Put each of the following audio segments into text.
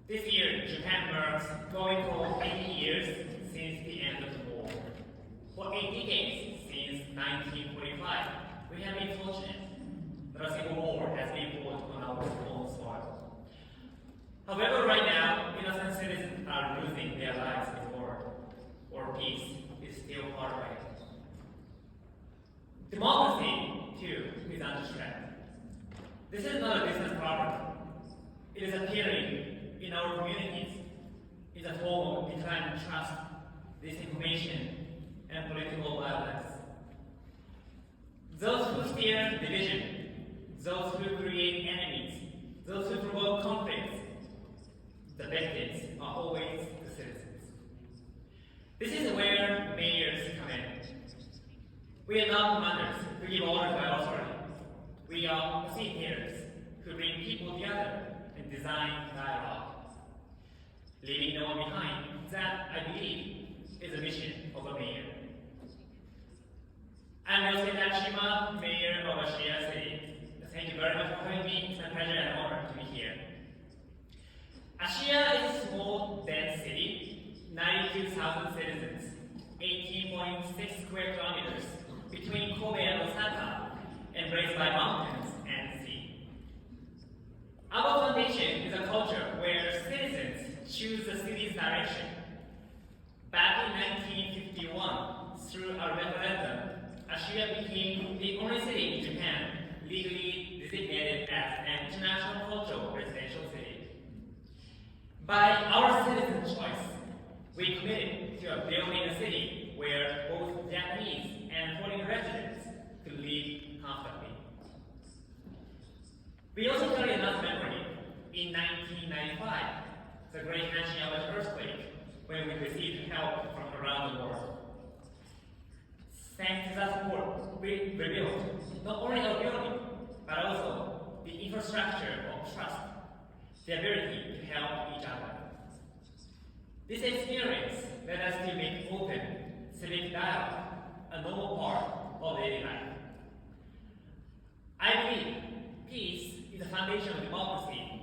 This year, Japan marks going for 80 years since the end of the war. For 8 decades since 1945, we have been fortunate that a single war has been fought on our own soil. However, right now, innocent citizens are losing their lives in war, or peace is still far away. Democracy, too, is under threat. This is not a business problem. It is appearing in our communities in the form of declining trust, disinformation, and political violence. Those who steer division, those who create enemies, those who provoke conflicts, the victims are always the citizens. This is where mayors come in. We are not commanders who give orders by authority. We are facilitators who bring people together and design dialogue. Leaving no one behind, that, I believe, is the mission of a mayor. I'm Ryo Tachima, Mayor of Ashia City. Thank you very much for having me. It's a pleasure and honor to be here. Ashia is a small, dense city, 92,000 citizens, 18.6 square kilometers between Kobe and Osaka, embraced by mountains and sea. Our foundation is a culture where citizens choose the city's direction. Back in 1951, through a referendum, Ashia became the only city in Japan legally designated as an international cultural residential city. By our citizens' choice, we committed to building a city where both Japanese and foreign residents could live comfortably. We also carry another memory. In 1995, the great Hanshin earthquake, when we received help from around the world. Thanks to that support, we rebuilt not only our building, but also the infrastructure of trust, the ability to help each other. This experience led us to make open civic dialogue a normal part of daily life. I believe peace is the foundation of democracy,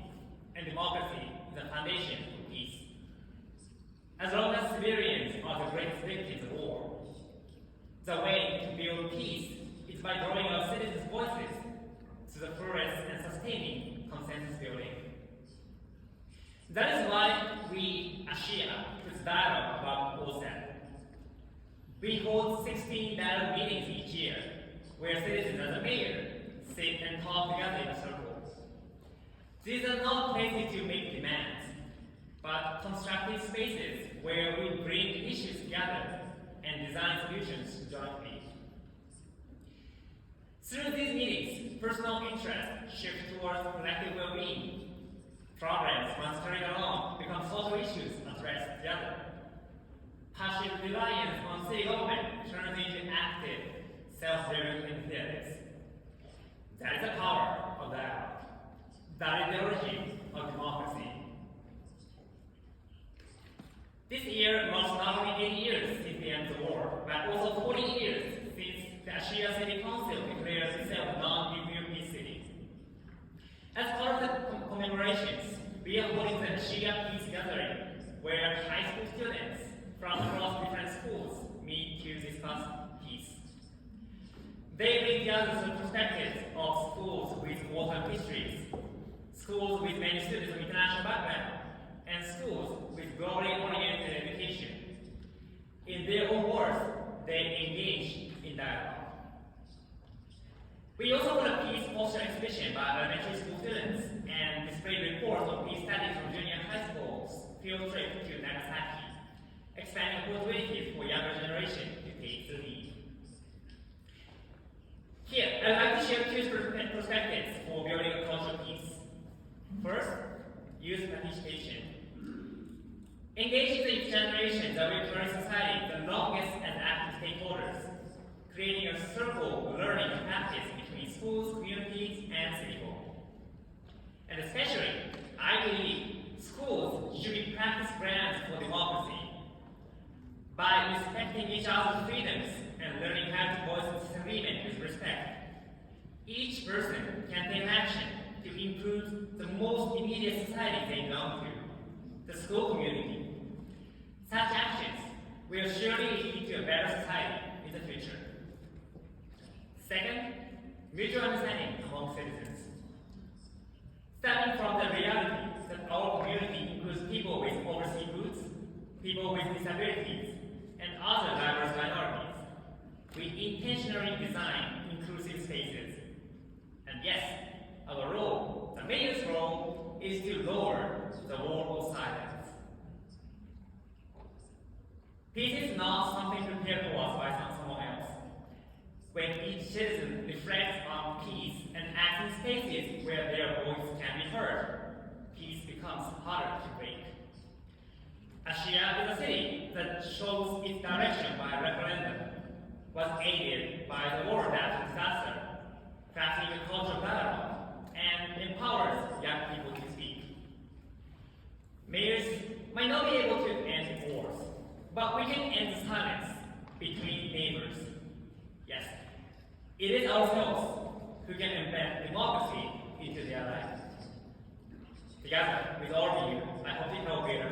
and democracy is the foundation for peace. As long as civilians are the greatest victims of war, the way to build peace is by drawing our citizens' voices to the fullest and sustaining consensus building. That is why we, Ashia, puts dialogue about OSEP. We hold 16 dialogue meetings each year, where citizens as a mayor sit and talk together in a circle. These are not places to make demands, but constructive spaces where we bring issues together and design solutions jointly. Through these meetings, personal interests shift towards collective well-being. Problems once carried along become social issues addressed together. Passive reliance on city government turns into active, self-driven initiatives. That is the power of dialogue. That is the origin of democracy. This year marks not only 80 years since the end of the war, but also 40 years since the Ashia City Council declared itself a non-nuclear peace city. As part of the commemorations, we are holding the Ashia Peace Gathering, where high school students from across different schools meet to discuss peace. They bring together the perspectives of schools with wartime histories, schools with many students of international background, and schools with globally oriented education. In their own words, they engage in dialogue. We also hold a peace poster exhibition by elementary school students and displayed reports of peace studies from junior high schools, field trip to Nagasaki, expanding opportunities for younger generation to take the lead. Here, I'd like to share two perspectives for building a culture of peace. First, youth participation. Engaging the generation that will turn society the longest as active stakeholders, creating a circle of learning and practice between schools, communities, and city hall. And especially, I believe schools should be practice grounds for democracy. By respecting each other's freedoms and learning how to voice disagreement with respect, each person can take action to improve the most immediate society they belong to. the school community. Such actions will surely lead to a better society in the future. Second, mutual understanding among citizens. Starting from the reality that our community includes people with overseas roots, people with disabilities, and other diverse minorities, we intentionally design inclusive spaces. And yes, our role, the mayor's role, is to lower the wall of silence. Peace is not something prepared for us by someone else. When each citizen reflects on peace and acts in spaces where their voice can be heard, peace becomes harder to break. Ashia is a city that shows its direction by a referendum, was aided by the war natural disaster, crafting a culture of dialogue, and empowers young people to speak. Mayors might not be able to end wars, but we can end the silence between neighbors. Yes, it is ourselves who can embed democracy into their lives. Together with all of you, I hope it will be a